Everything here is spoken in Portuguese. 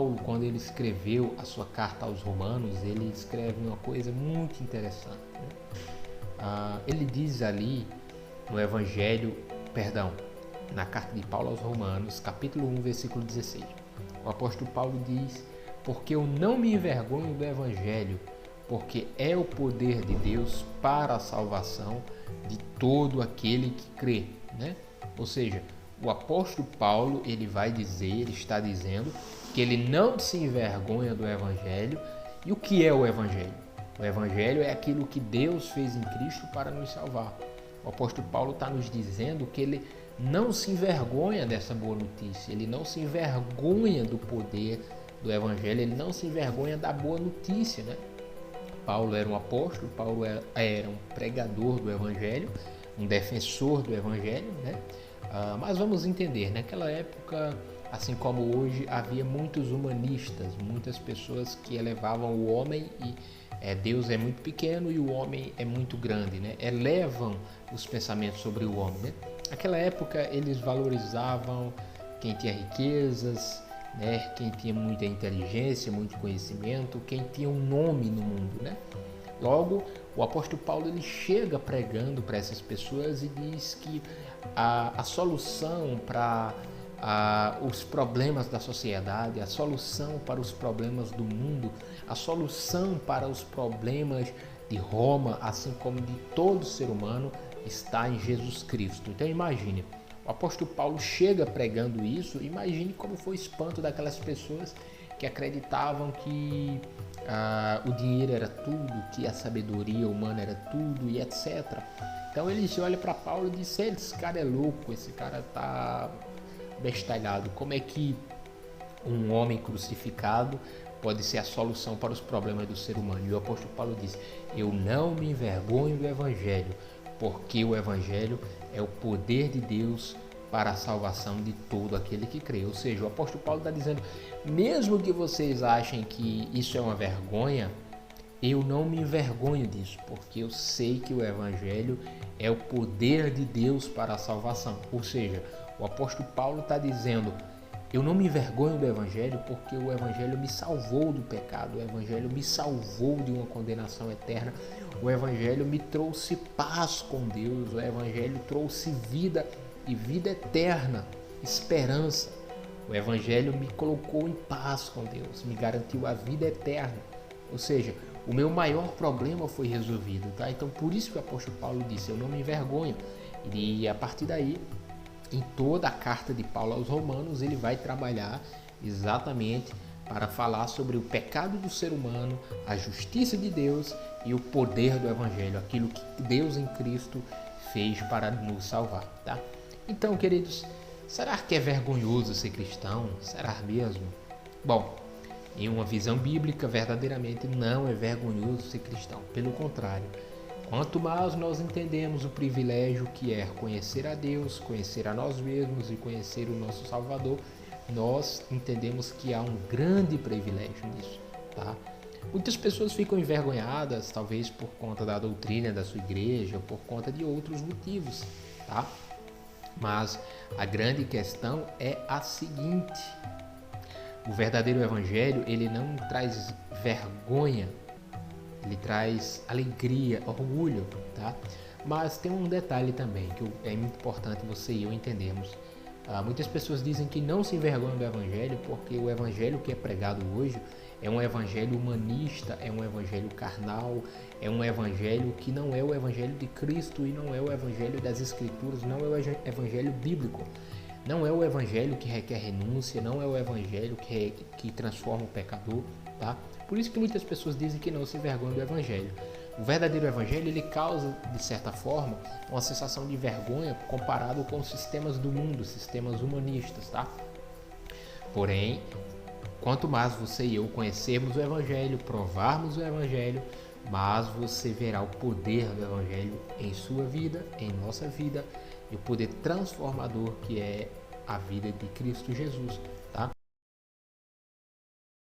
Paulo, quando ele escreveu a sua carta aos Romanos, ele escreve uma coisa muito interessante, né? Ele diz ali no na carta de Paulo aos Romanos, capítulo 1, versículo 16. O apóstolo Paulo diz: porque eu não me envergonho do Evangelho, porque é o poder de Deus para a salvação de todo aquele que crê, né? Ou seja, o apóstolo Paulo, ele está dizendo que ele não se envergonha do Evangelho. E o que é o Evangelho? O Evangelho é aquilo que Deus fez em Cristo para nos salvar. O apóstolo Paulo está nos dizendo que ele não se envergonha dessa boa notícia, ele não se envergonha do poder do Evangelho, ele não se envergonha da boa notícia, né? Paulo era um apóstolo, Paulo era um pregador do Evangelho, um defensor do Evangelho, né? Mas vamos entender, naquela época, assim como hoje, havia muitos humanistas, muitas pessoas que elevavam o homem e Deus é muito pequeno e o homem é muito grande, né? Elevam os pensamentos sobre o homem, né? Naquela época, eles valorizavam quem tinha riquezas, né? Quem tinha muita inteligência, muito conhecimento, quem tinha um nome no mundo, né? Logo, o apóstolo Paulo ele chega pregando para essas pessoas e diz que a solução para os problemas da sociedade, a solução para os problemas do mundo, a solução para os problemas de Roma, assim como de todo ser humano, está em Jesus Cristo. Então imagine, o apóstolo Paulo chega pregando isso, imagine como foi o espanto daquelas pessoas que acreditavam que o dinheiro era tudo, que a sabedoria humana era tudo e etc. Então eles olham para Paulo e dizem: esse cara é louco, esse cara está bestalhado. Como é que um homem crucificado pode ser a solução para os problemas do ser humano? E o apóstolo Paulo diz: eu não me envergonho do Evangelho, porque o Evangelho é o poder de Deus para a salvação de todo aquele que crê. Ou seja, o apóstolo Paulo está dizendo: mesmo que vocês achem que isso é uma vergonha, eu não me envergonho disso, porque eu sei que o Evangelho é o poder de Deus para a salvação. Ou seja, o apóstolo Paulo está dizendo: eu não me envergonho do Evangelho, porque o Evangelho me salvou do pecado, o Evangelho me salvou de uma condenação eterna, o Evangelho me trouxe paz com Deus, o Evangelho trouxe vida e vida eterna, esperança. O Evangelho me colocou em paz com Deus, me garantiu a vida eterna. Ou seja, o meu maior problema foi resolvido, tá? Então, por isso que o apóstolo Paulo disse: eu não me envergonho. E a partir daí, em toda a carta de Paulo aos Romanos, ele vai trabalhar exatamente para falar sobre o pecado do ser humano, a justiça de Deus e o poder do Evangelho, aquilo que Deus em Cristo fez para nos salvar, tá? Então, queridos, será que é vergonhoso ser cristão? Será mesmo? Bom, em uma visão bíblica, verdadeiramente não é vergonhoso ser cristão. Pelo contrário, quanto mais nós entendemos o privilégio que é conhecer a Deus, conhecer a nós mesmos e conhecer o nosso Salvador, nós entendemos que há um grande privilégio nisso, tá? Muitas pessoas ficam envergonhadas, talvez por conta da doutrina da sua igreja, ou por conta de outros motivos, tá? Mas a grande questão é a seguinte: o verdadeiro Evangelho, ele não traz vergonha, ele traz alegria, orgulho, tá? Mas tem um detalhe também que é muito importante você e eu entendermos. Muitas pessoas dizem que não se envergonham do Evangelho porque o Evangelho que é pregado hoje é um Evangelho humanista, é um Evangelho carnal, é um Evangelho que não é o Evangelho de Cristo e não é o Evangelho das Escrituras, não é o Evangelho bíblico. Não é o Evangelho que requer renúncia, não é o Evangelho que transforma o pecador, tá? Por isso que muitas pessoas dizem que não se envergonham do Evangelho. O verdadeiro Evangelho, ele causa, de certa forma, uma sensação de vergonha comparado com os sistemas do mundo, sistemas humanistas, tá? Porém, quanto mais você e eu conhecermos o Evangelho, provarmos o Evangelho, mais você verá o poder do Evangelho em sua vida, em nossa vida, e o poder transformador que é a vida de Cristo Jesus.